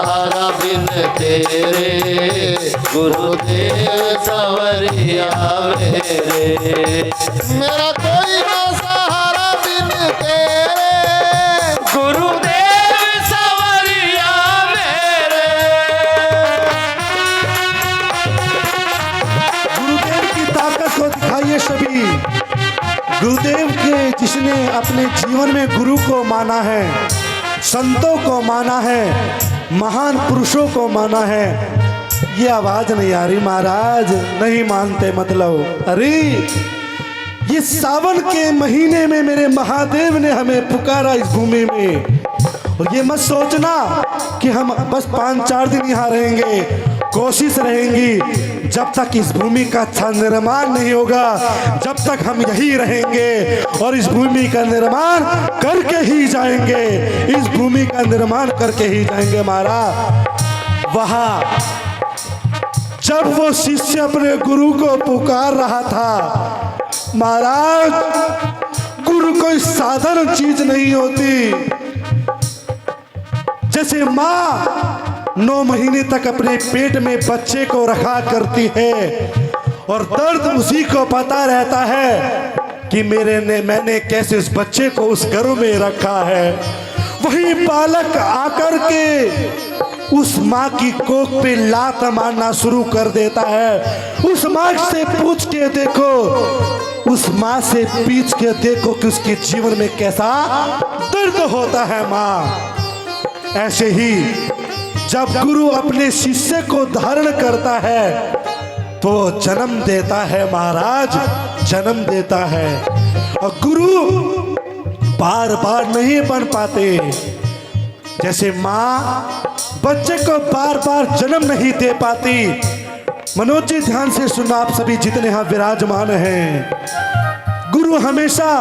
सहारा बिन तेरे, गुरुदेव सवरिया मेरे। मेरा कोई ना सहारा बिन तेरे, गुरुदेव सवरिया मेरे। गुरुदेव की ताकत को दिखाइए सभी। गुरुदेव के जिसने अपने जीवन में गुरु को माना है, संतों को माना है, महान पुरुषों को माना है, ये आवाज नहीं आ रही महाराज, नहीं मानते मतलब। अरे ये सावन के महीने में मेरे महादेव ने हमें पुकारा इस भूमि में। और ये मत सोचना कि हम बस 5-4 दिन यहाँ रहेंगे, कोशिश रहेंगी जब तक इस भूमि का अच्छा निर्माण नहीं होगा, जब तक हम यही रहेंगे और इस भूमि का निर्माण करके ही जाएंगे, इस भूमि का निर्माण करके ही जाएंगे महाराज। वहाँ जब वो शिष्य अपने गुरु को पुकार रहा था महाराज, गुरु कोई साधारण चीज नहीं होती। जैसे माँ 9 महीने तक अपने पेट में बच्चे को रखा करती है और दर्द उसी को पता रहता है कि मैंने कैसे उस बच्चे को उस गर्भ में रखा है, वही बालक आकर के उस माँ की कोख पे लात मारना शुरू कर देता है। उस माँ से पूछ के देखो, उस माँ से पूछ के देखो कि उसके जीवन में कैसा दर्द होता है माँ। ऐसे ही जब गुरु अपने शिष्य को धारण करता है तो जन्म देता है महाराज, जन्म देता है। और गुरु बार बार नहीं बन पाते। जैसे माँ बच्चे को बार बार जन्म नहीं दे पाती। मनोज जी ध्यान से सुनना, आप सभी जितने यहाँ विराजमान हैं। गुरु हमेशा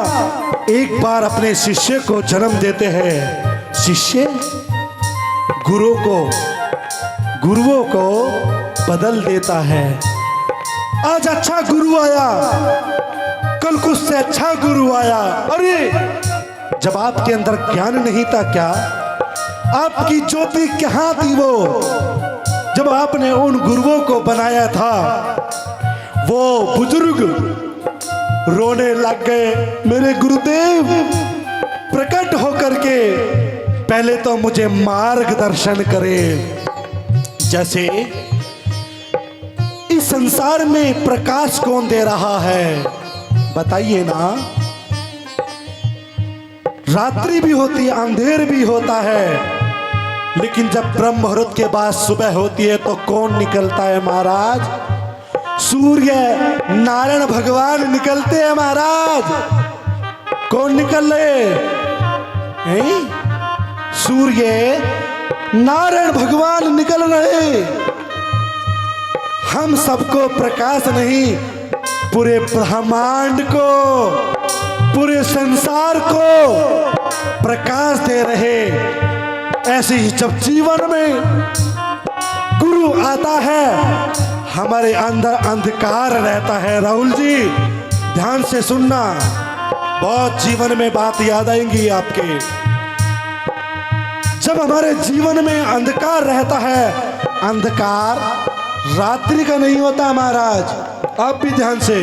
एक बार अपने शिष्य को जन्म देते हैं। शिष्य गुरुओं को बदल देता है। आज अच्छा गुरु आया, कल कुछ से अच्छा गुरु आया। अरे जब आपके अंदर ज्ञान नहीं था क्या, आपकी ज्योति कहाँ थी वो जब आपने उन गुरुओं को बनाया था? वो बुजुर्ग रोने लग गए, मेरे गुरुदेव प्रकट होकर के पहले तो मुझे मार्गदर्शन करे। जैसे इस संसार में प्रकाश कौन दे रहा है बताइए ना? रात्रि भी होती है, अंधेर भी होता है, लेकिन जब ब्रह्म मुहूर्त के बाद सुबह होती है तो कौन निकलता है महाराज? सूर्य नारायण भगवान निकलते हैं महाराज। कौन निकल रहे हैं? सूर्य नारायण भगवान निकल रहे। हम सबको प्रकाश नहीं, पूरे ब्रह्मांड को, पूरे संसार को प्रकाश दे रहे। ऐसे ही जब जीवन में गुरु आता है, हमारे अंदर अंधकार रहता है। राहुल जी ध्यान से सुनना, बहुत जीवन में बात याद आएंगी आपके। जब हमारे जीवन में अंधकार रहता है, अंधकार रात्रि का नहीं होता महाराज, आप भी ध्यान से,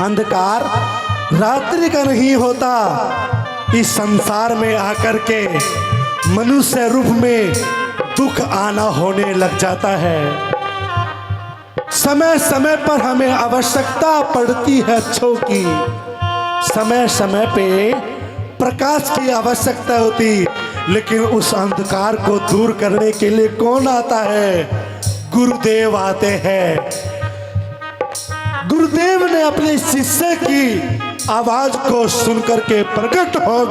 अंधकार रात्रि का नहीं होता। इस संसार में आकर के मनुष्य रूप में दुख आना होने लग जाता है। समय समय पर हमें आवश्यकता पड़ती है अच्छों की, समय समय पे प्रकाश की आवश्यकता होती, लेकिन उस अंधकार को दूर करने के लिए कौन आता है? गुरुदेव आते हैं। गुरुदेव ने अपने शिष्य की आवाज को सुनकर के प्रकट हो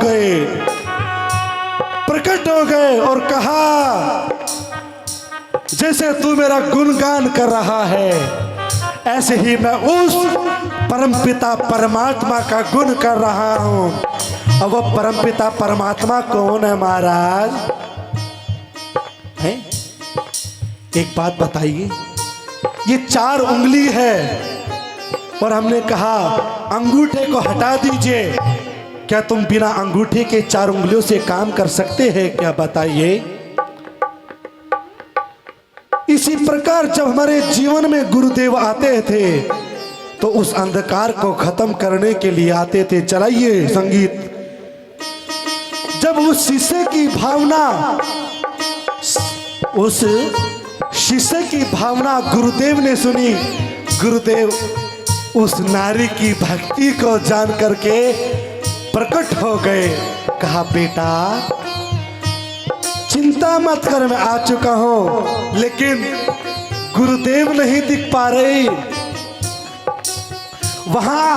गए और कहा, जैसे तू मेरा गुणगान कर रहा है, ऐसे ही मैं उस परमपिता परमात्मा का गुण कर रहा हूं। और वो परमपिता परमात्मा कौन है महाराज? है? एक बात बताइए, ये 4 उंगली है और हमने कहा अंगूठे को हटा दीजिए। क्या तुम बिना अंगूठे के 4 उंगलियों से काम कर सकते हैं क्या? बताइए। इसी प्रकार जब हमारे जीवन में गुरुदेव आते थे तो उस अंधकार को खत्म करने के लिए आते थे। चलाइए संगीत। जब उस शीशे की भावना, उस शीशे की भावना गुरुदेव ने सुनी, गुरुदेव उस नारी की भक्ति को जान करके प्रकट हो गए। कहा बेटा चिंता मत कर, मैं आ चुका हूं। लेकिन गुरुदेव नहीं दिख पा रहे। वहां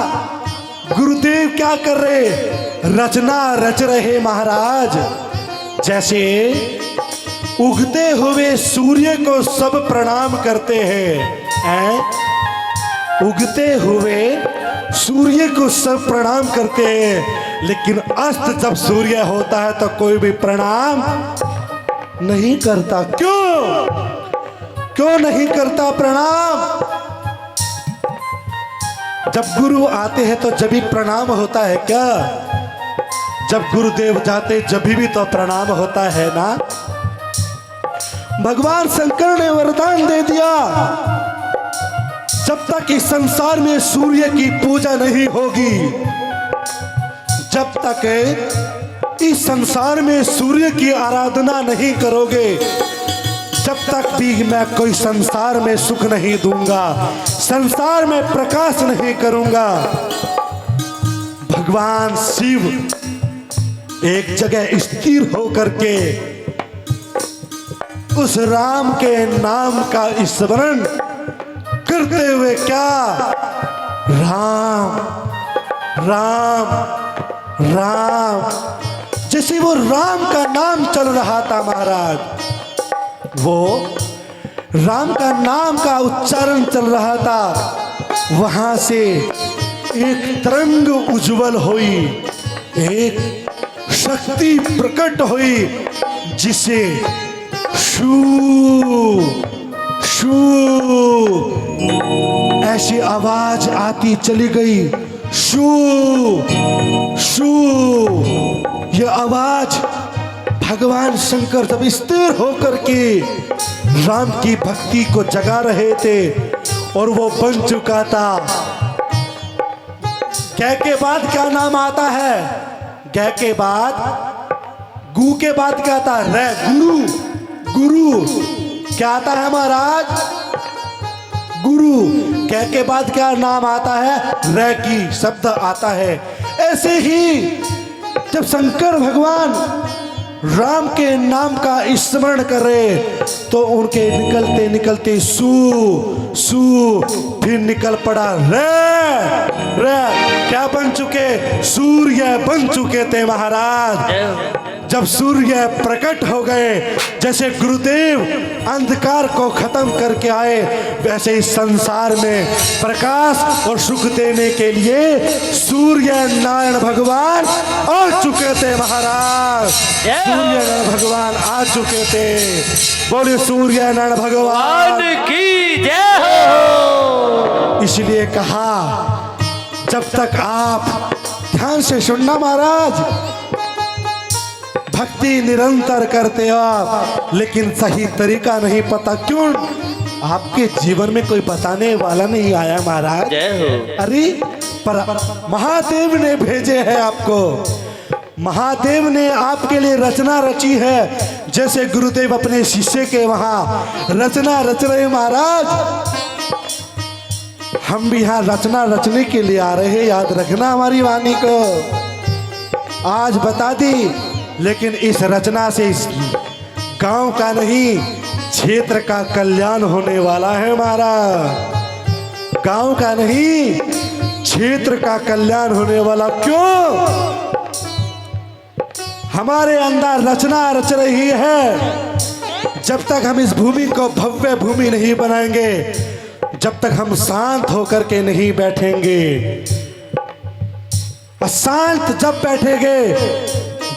गुरुदेव क्या कर रहे? रचना रच रहे महाराज। जैसे उगते हुए सूर्य को सब प्रणाम करते हैं, उगते हुए सूर्य को सब प्रणाम करते हैं, लेकिन अस्त जब सूर्य होता है तो कोई भी प्रणाम नहीं करता। क्यों? क्यों नहीं करता प्रणाम? जब गुरु आते हैं तो जब भी प्रणाम होता है क्या? जब गुरुदेव जाते जब भी तो प्रणाम होता है ना। भगवान शंकर ने वरदान दे दिया, जब तक इस संसार में सूर्य की पूजा नहीं होगी, जब तक इस संसार में सूर्य की आराधना नहीं करोगे, जब तक भी मैं कोई संसार में सुख नहीं दूंगा, संसार में प्रकाश नहीं करूंगा। भगवान शिव एक जगह स्थिर होकर के उस राम के नाम का स्मरण करते हुए क्या, राम राम राम, जैसे वो राम का नाम चल रहा था महाराज, वो राम का नाम का उच्चारण चल रहा था। वहां से एक तरंग उज्जवल हुई, एक शक्ति प्रकट हुई, जिसे शू शू ऐसी आवाज आती चली गई। शू शू, यह आवाज भगवान शंकर जब स्थिर होकर के राम की भक्ति को जगा रहे थे और वो बन चुका था। कै के बाद क्या नाम आता है? कै के बाद, गु के बाद क्या आता है? रे, गुरु। गुरु क्या आता है महाराज? गुरु। कै के बाद क्या नाम आता है? रे की शब्द आता है। ऐसे ही जब शंकर भगवान राम के नाम का स्मरण कर रहे तो उनके निकलते निकलते सू सू फिर निकल पड़ा रे रे। क्या बन चुके? सूर्य बन चुके थे महाराज। जब सूर्य प्रकट हो गए, जैसे गुरुदेव अंधकार को खत्म करके आए, वैसे इस संसार में प्रकाश और सुख देने के लिए सूर्य नारायण भगवान आ चुके थे महाराज। सूर्य नारायण भगवान आ चुके थे। बोले सूर्य नारायण भगवान की जय हो। इसलिए कहा, जब तक आप ध्यान से सुनना महाराज, भक्ति निरंतर करते हो आप, लेकिन सही तरीका नहीं पता। क्यों? आपके जीवन में कोई बताने वाला नहीं आया महाराज। जय हो। अरे पर महादेव ने भेजे हैं आपको, महादेव ने आपके लिए रचना रची है। जैसे गुरुदेव अपने शिष्य के वहां रचना रच रहे महाराज, हम भी यहाँ रचना रचने के लिए आ रहे हैं। याद रखना हमारी वाणी को। आज बता दी, लेकिन इस रचना से इस गांव का नहीं, क्षेत्र का कल्याण होने वाला है हमारा। गांव का नहीं, क्षेत्र का कल्याण होने वाला। क्यों? हमारे अंदर रचना रच रही है। जब तक हम इस भूमि को भव्य भूमि नहीं बनाएंगे, जब तक हम शांत होकर के नहीं बैठेंगे, अशांत जब बैठेंगे,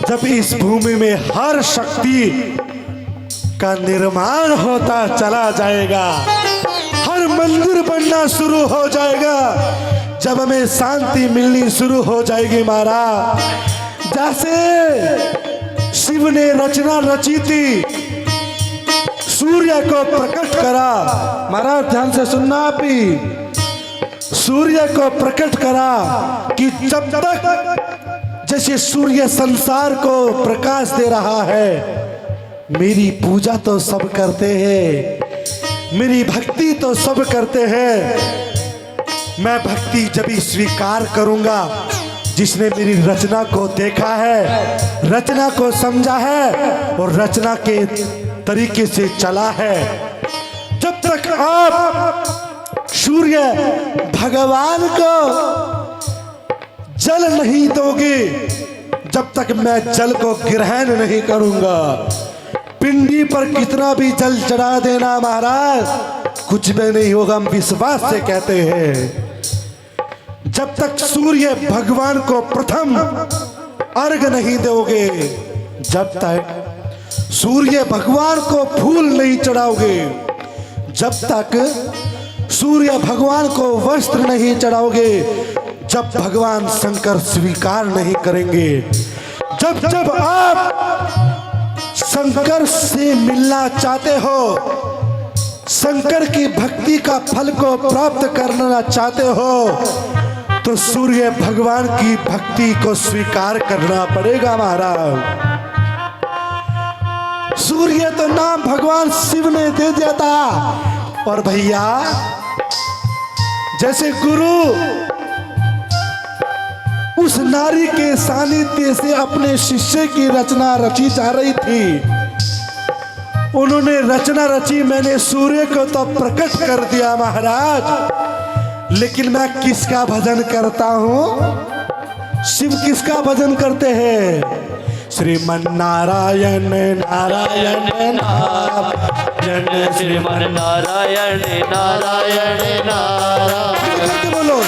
जब इस भूमि में हर शक्ति का निर्माण होता चला जाएगा, हर मंदिर बनना शुरू हो जाएगा, जब हमें शांति मिलनी शुरू हो जाएगी महाराज। जैसे शिव ने रचना रची थी, सूर्य सूर्य को प्रकट करा। महाराज ध्यान से सुनना आप भी। सूर्य को प्रकट करा कि जब तक जैसे सूर्य संसार को प्रकाश दे रहा है, मेरी पूजा तो सब करते हैं, मेरी भक्ति तो सब करते हैं। मैं भक्ति जब भी स्वीकार करूंगा जिसने मेरी रचना को देखा है, रचना को समझा है और रचना के तरीके से चला है। जब तक आप सूर्य भगवान को जल नहीं दोगे, जब तक मैं जल को ग्रहण नहीं करूंगा। पिंडी पर कितना भी जल चढ़ा देना महाराज, कुछ भी नहीं होगा, हम विश्वास से कहते हैं। जब तक सूर्य भगवान को प्रथम अर्घ नहीं दोगे, जब तक सूर्य भगवान को फूल नहीं चढ़ाओगे, जब तक सूर्य भगवान को वस्त्र नहीं चढ़ाओगे, जब भगवान शंकर स्वीकार नहीं करेंगे। जब जब आप शंकर से मिलना चाहते हो, शंकर की भक्ति का फल को प्राप्त करना चाहते हो, तो सूर्य भगवान की भक्ति को स्वीकार करना पड़ेगा महाराज। सूर्य तो नाम भगवान शिव ने दे दिया था। और भैया जैसे गुरु उस नारी के सानिध्य से अपने शिष्य की रचना रची जा रही थी, उन्होंने रचना रची, मैंने सूर्य को तो प्रकट कर दिया महाराज, लेकिन मैं किसका भजन करता हूं? शिव किसका भजन करते हैं? श्रीमन नारायण नारायण नारायण, श्रीमन नारायण नारायण नारायण, बोलो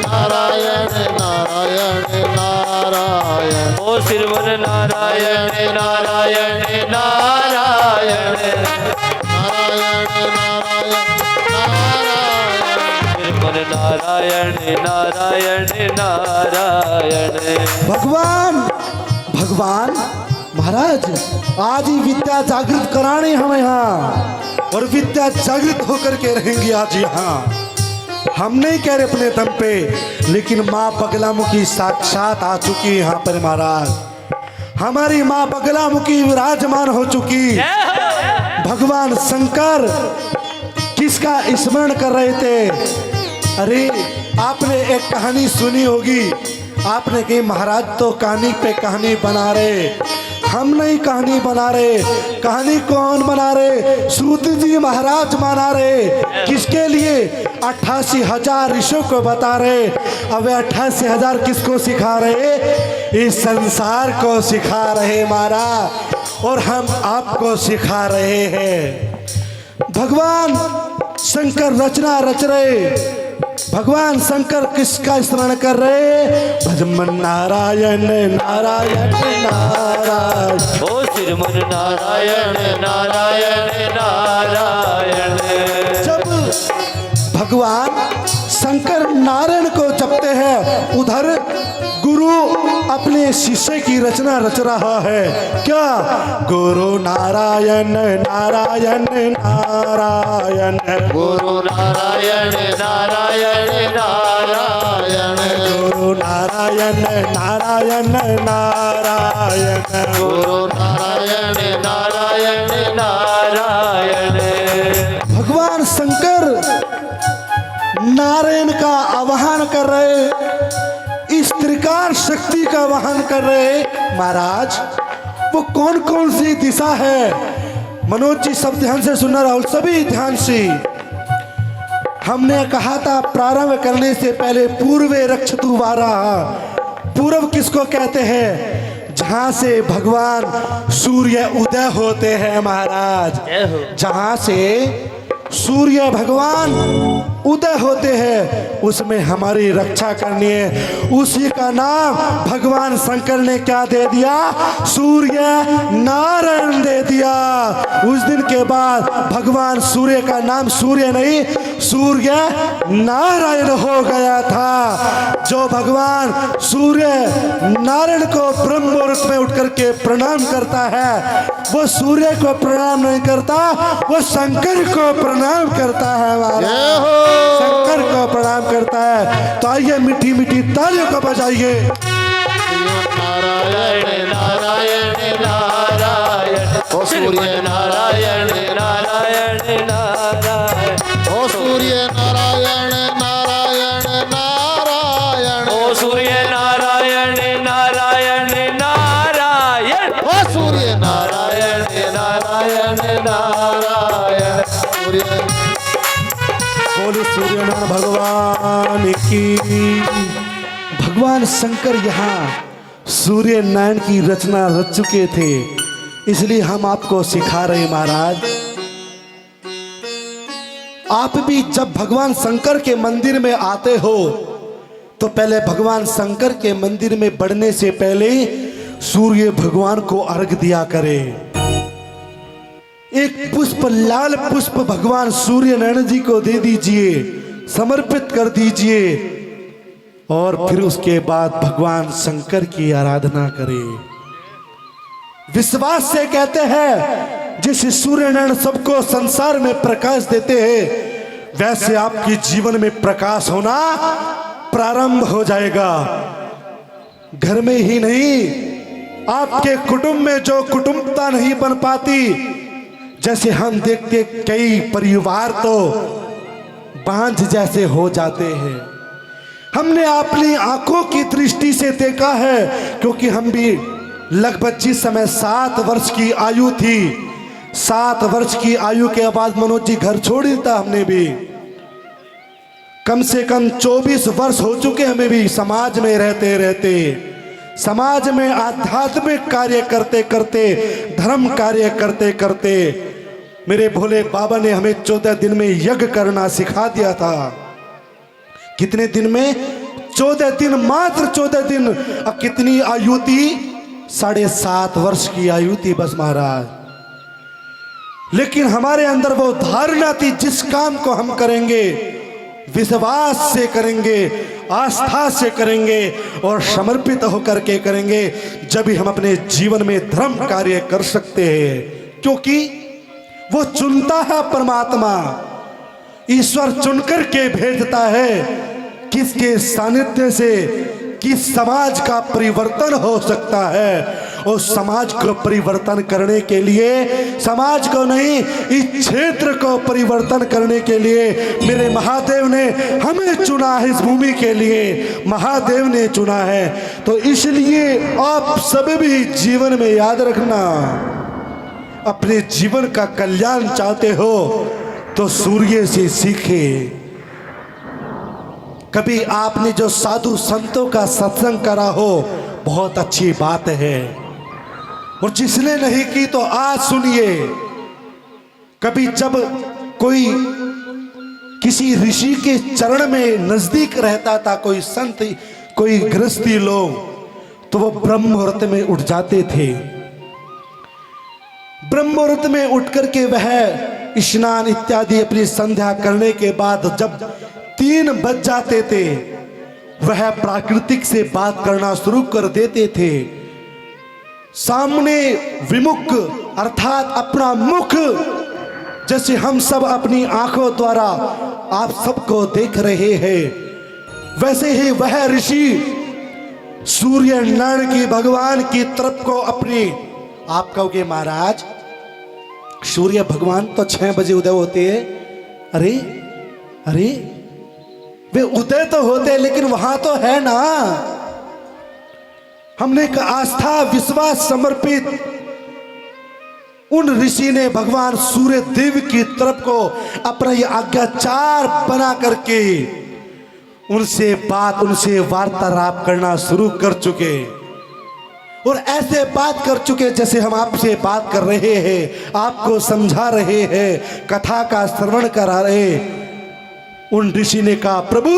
नारायण नारायण नारायण, ओ श्रीमन नारायण नारायण नारायण, नारायण नारायण नारायण, श्रीमन नारायण नारायण नारायण। भगवान भगवान महाराज आज ही विद्या जागृत कराने हमें यहाँ, और विद्या जागृत होकर के रहेंगी आज यहाँ। हम नहीं कह रहे अपने दम पे, लेकिन माँ बगलामुखी साक्षात आ चुकी यहाँ पर महाराज। हमारी माँ बगलामुखी विराजमान हो चुकी। भगवान शंकर किसका स्मरण कर रहे थे? अरे आपने एक कहानी सुनी होगी, आपने कही महाराज तो कहानी पे कहानी बना रहे। हम नहीं कहानी बना रहे, कहानी कौन बना रहे? सूत जी महाराज बना रहे। किसके लिए? 88,000 ऋषियों को बता रहे। अब 88,000 किसको सिखा रहे? इस संसार को सिखा रहे महाराज, और हम आपको सिखा रहे हैं। भगवान शंकर रचना रच रहे। भगवान शंकर किसका स्मरण कर रहे? भजमन नारायण नारायण नारायण, ओ श्रीमन नारायण नारायण नारायण। जब भगवान शंकर नारायण को जपते हैं, उधर गुरु अपने शिष्य की रचना रच रहा है। क्या? गुरु नारायण नारायण नारायण, गुरु नारायण नारायण नारायण, गुरु नारायण नारायण नारायण, गुरु नारायण नारायण नारायण। भगवान शंकर नारायण का आवाहन कर रहे, इस त्रिकाल शक्ति का आवाहन कर रहे। महाराज वो कौन कौन सी दिशा है? मनोज जी सब ध्यान से सुनना, राहुल सभी ध्यान से। हमने कहा था प्रारंभ करने से पहले पूर्वे रक्षतु वाराह। पूर्व किसको कहते हैं? जहां से भगवान सूर्य उदय होते हैं महाराज, जहां से सूर्य भगवान उदय होते हैं, उसमें हमारी रक्षा करनी है। उसी का नाम भगवान शंकर ने क्या दे दिया? सूर्य नारायण दे दिया। उस दिन के बाद भगवान सूर्य का नाम सूर्य नहीं, सूर्य नारायण हो गया था। जो भगवान सूर्य नारायण को ब्रह्म मुहूर्त में उठ करके प्रणाम करता है, वो सूर्य को प्रणाम नहीं करता, वो शंकर को प्रणाम करता है। महाराज शंकर को प्रणाम करता है। तो आइए मीठी मीठी तालियों को बजाइए। नारायण नारायण नारायण ओ सूर्य नारायण नारायण नारायण ओ सूर्य नारायण नारायण नारायण ओ सूर्य नारायण नारायण नारायण ओ सूर्य नारायण नारायण नारायण सूर्य बोले सूर्यनारायण भगवान की। भगवान शंकर यहाँ सूर्य नारायण की रचना रच चुके थे, इसलिए हम आपको सिखा रहे हैं। महाराज आप भी जब भगवान शंकर के मंदिर में आते हो तो पहले भगवान शंकर के मंदिर में बढ़ने से पहले सूर्य भगवान को अर्घ दिया करें। एक पुष्प, लाल पुष्प भगवान सूर्य नारायण जी को दे दीजिए, समर्पित कर दीजिए और फिर उसके बाद भगवान शंकर की आराधना करें। विश्वास से कहते हैं जैसे सूर्य नारायण सबको संसार में प्रकाश देते हैं, वैसे आपके जीवन में प्रकाश होना प्रारंभ हो जाएगा। घर में ही नहीं, आपके कुटुंब में जो कुटुंबता नहीं बन पाती, जैसे हम देखते कई परिवार तो बांझ जैसे हो जाते हैं। हमने अपनी आंखों की दृष्टि से देखा है, क्योंकि हम भी लगभग जिस समय 7 वर्ष की आयु थी, 7 वर्ष की आयु के बाद मनोज जी घर छोड़ देता। हमने भी कम से कम 24 वर्ष हो चुके, हमें भी समाज में रहते रहते, समाज में आध्यात्मिक कार्य करते करते, धर्म कार्य करते करते मेरे भोले बाबा ने हमें 14 दिन में यज्ञ करना सिखा दिया था। कितने दिन में? 14 दिन, मात्र 14 दिन। अब कितनी आयु थी? 7.5 वर्ष की आयु थी बस महाराज। लेकिन हमारे अंदर वो धारणा थी, जिस काम को हम करेंगे विश्वास से करेंगे, आस्था से करेंगे और समर्पित होकर के करेंगे, जब भी हम अपने जीवन में धर्म कार्य कर सकते हैं। क्योंकि वो चुनता है परमात्मा, ईश्वर चुनकर के भेजता है किसके सानिध्य से किस समाज का परिवर्तन हो सकता है। और समाज को परिवर्तन करने के लिए, समाज को नहीं इस क्षेत्र को परिवर्तन करने के लिए मेरे महादेव ने हमें चुना है, इस भूमि के लिए महादेव ने चुना है। तो इसलिए आप सभी भी जीवन में याद रखना, अपने जीवन का कल्याण चाहते हो तो सूर्य से सीखे। कभी आपने जो साधु संतों का सत्संग करा हो, बहुत अच्छी बात है, और जिसने नहीं की तो आज सुनिए। कभी जब कोई किसी ऋषि के चरण में नजदीक रहता था, कोई संत, कोई गृहस्थी लोग, तो वो ब्रह्म मुहूर्त में उठ जाते थे। ब्रह्म मुहूर्त में उठ करके वह स्नान इत्यादि अपनी संध्या करने के बाद जब 3 बज जाते थे, वह प्राकृतिक से बात करना शुरू कर देते थे। सामने विमुख अर्थात अपना मुख, जैसे हम सब अपनी आंखों द्वारा आप सबको देख रहे हैं, वैसे ही वह ऋषि सूर्य नारायण की भगवान की तरफ को अपनी, आप कहोगे महाराज सूर्य भगवान तो 6 बजे उदय होते हैं। अरे अरे वे उदय तो होते हैं, लेकिन वहां तो है ना, हमने एक आस्था विश्वास समर्पित उन ऋषि ने भगवान सूर्य देव की तरफ को अपना ये आज्ञाचार बना करके उनसे बात, उनसे वार्तालाप करना शुरू कर चुके। और ऐसे बात कर चुके जैसे हम आपसे बात कर रहे हैं, आपको समझा रहे हैं, कथा का श्रवण करा रहे। उन ऋषि ने कहा, प्रभु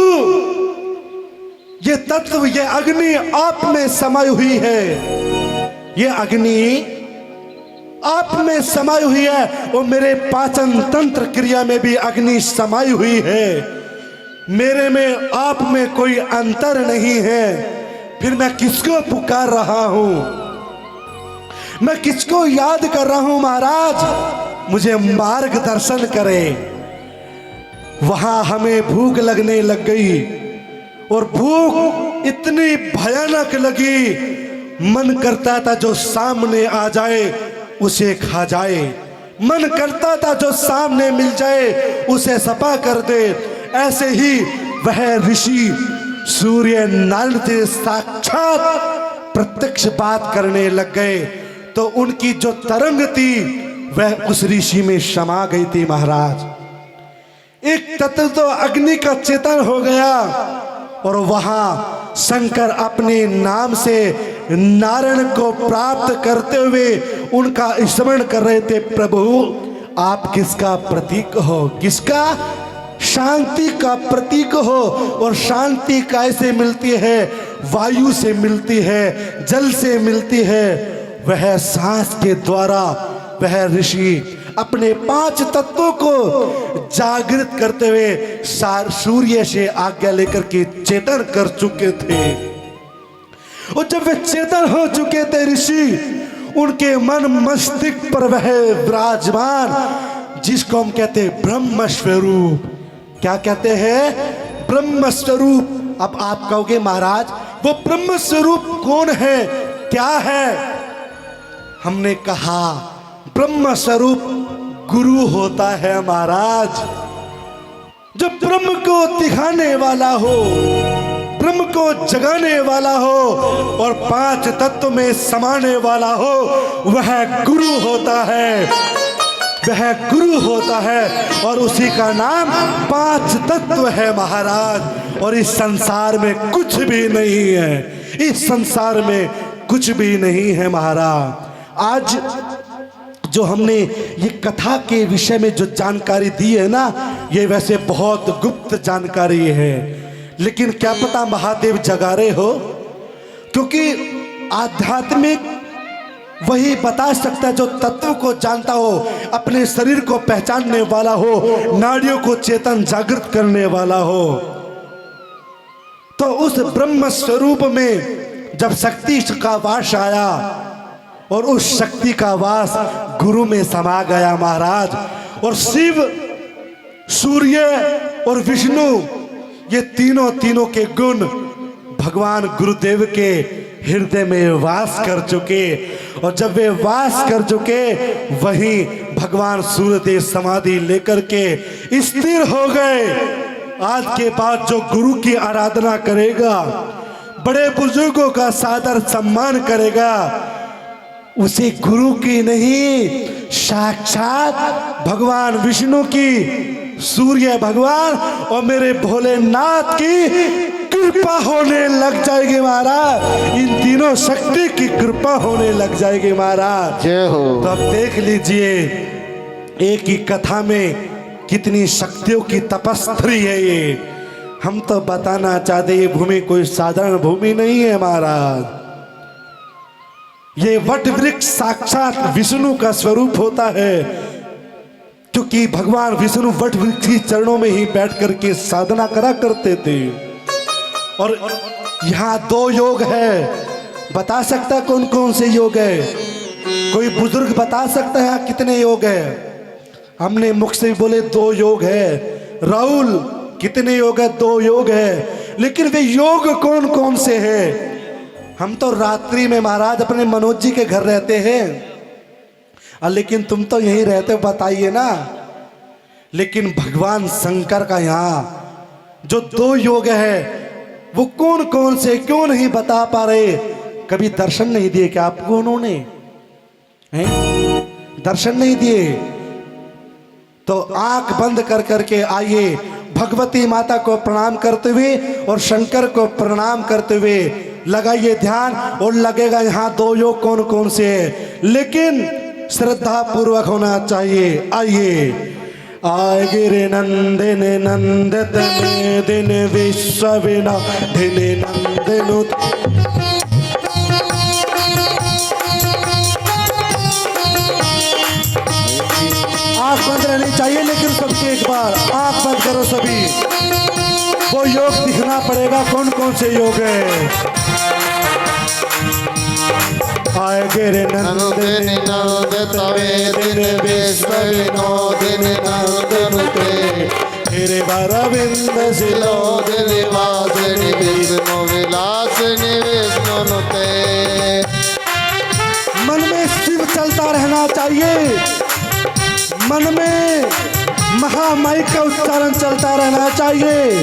ये तत्व, ये अग्नि आप में समाई हुई है, ये अग्नि आप में समाई हुई है, और मेरे पाचन तंत्र क्रिया में भी अग्नि समाई हुई है। मेरे में आप में कोई अंतर नहीं है, फिर मैं किसको पुकार रहा हूं, मैं किसको याद कर रहा हूं? महाराज मुझे मार्गदर्शन करें। वहां हमें भूख लगने लग गई, और भूख इतनी भयानक लगी, मन करता था जो सामने आ जाए उसे खा जाए, मन करता था जो सामने मिल जाए उसे सपा कर दे। ऐसे ही वह ऋषि सूर्य नारायण से साक्षात प्रत्यक्ष बात करने लग गए, तो उनकी जो तरंग थी वह उस ऋषि में समा गई थी। महाराज एक तत्व तो अग्नि का चेतन हो गया, और वहां शंकर अपने नाम से नारायण को प्राप्त करते हुए उनका स्मरण कर रहे थे। प्रभु आप किसका प्रतीक हो? किसका? शांति का प्रतीक हो। और शांति कैसे मिलती है? वायु से मिलती है, जल से मिलती है। वह सांस के द्वारा वह ऋषि अपने 5 तत्वों को जागृत करते हुए सूर्य से आज्ञा लेकर के चेतन कर चुके थे। और जब वे चेतन हो चुके थे ऋषि, उनके मन मस्तिष्क पर वह विराजमान, जिसको हम कहते हैं ब्रह्म स्वरूप। क्या कहते हैं? ब्रह्म स्वरूप। अब आप कहोगे महाराज वो ब्रह्म स्वरूप कौन है, क्या है? हमने कहा ब्रह्म स्वरूप गुरु होता है महाराज, जो ब्रह्म को दिखाने वाला हो, ब्रह्म को जगाने वाला हो, और 5 तत्व में समाने वाला हो, वह गुरु होता है, वह गुरु होता है। और उसी का नाम 5 तत्व है महाराज। और इस संसार में कुछ भी नहीं है, इस संसार में कुछ भी नहीं है महाराज। आज जो हमने ये कथा के विषय में जो जानकारी दी है ना, ये वैसे बहुत गुप्त जानकारी है, लेकिन क्या पता महादेव जगा रहे हो, क्योंकि आध्यात्मिक वही बता सकता है जो तत्व को जानता हो, अपने शरीर को पहचानने वाला हो, नाड़ियों को चेतन जागृत करने वाला हो। तो उस ब्रह्म स्वरूप में जब शक्ति का वास आया, और उस शक्ति का वास गुरु में समा गया महाराज। और शिव, सूर्य और विष्णु, ये तीनों के गुण भगवान गुरुदेव के हृदय में वास कर चुके। और जब वे वास कर चुके, वहीं भगवान सूर्यदेव समाधि लेकर के स्थिर हो गए। आज के बाद जो गुरु की आराधना करेगा, बड़े बुजुर्गों का सादर सम्मान करेगा, उसे गुरु की नहीं, साक्षात भगवान विष्णु की, सूर्य भगवान और मेरे भोलेनाथ की कृपा होने लग जाएगी महाराज। इन तीनों शक्ति की कृपा होने लग जाएगी महाराज। जय हो। तो अब देख लीजिए, एक ही कथा में कितनी शक्तियों की तपस्वी है ये। हम तो बताना चाहते, ये भूमि कोई साधारण भूमि नहीं है महाराज। ये वट वृक्ष साक्षात विष्णु का स्वरूप होता है, क्योंकि भगवान विष्णु वट वृक्ष के चरणों में ही बैठ करके साधना करा करते थे। और यहाँ 2 योग है, बता सकता है कौन कौन से योग है? कोई बुजुर्ग बता सकता है यहाँ कितने योग है? हमने मुख से बोले 2 योग है। राहुल कितने योग है? 2 योग है। लेकिन वे योग कौन कौन से हैं? हम तो रात्रि में महाराज अपने मनोज जी के घर रहते हैं, लेकिन तुम तो यहीं रहते हो, बताइए ना। लेकिन भगवान शंकर का यहाँ जो 2 योग है, वो कौन कौन से, क्यों नहीं बता पा रहे? कभी दर्शन नहीं दिए क्या आपको उन्होंने? दर्शन नहीं दिए तो आंख बंद कर करके आइए, भगवती माता को प्रणाम करते हुए और शंकर को प्रणाम करते हुए लगाइए ध्यान और लगेगा यहाँ दो योग कौन कौन से हैं, लेकिन श्रद्धा पूर्वक होना चाहिए। आइए। आय गिरे नंदन नंदत दिन विश्व विनाधिनि नंदनु। आंख बंद रहनी चाहिए, लेकिन सबकी एक बार आंख बंद करो सभी। वो योग दिखना पड़ेगा कौन कौन से योग है। आय गिरे नंदन नंदित वेदिन विश्व विनोदिनि नंदनुते तेरे बरविंद सिलो विनोदिनि वासिनि विष्णु विलासिनि विष्णुनुते। मन में शिव चलता रहना चाहिए, मन में महामाई का उच्चारण चलता रहना चाहिए।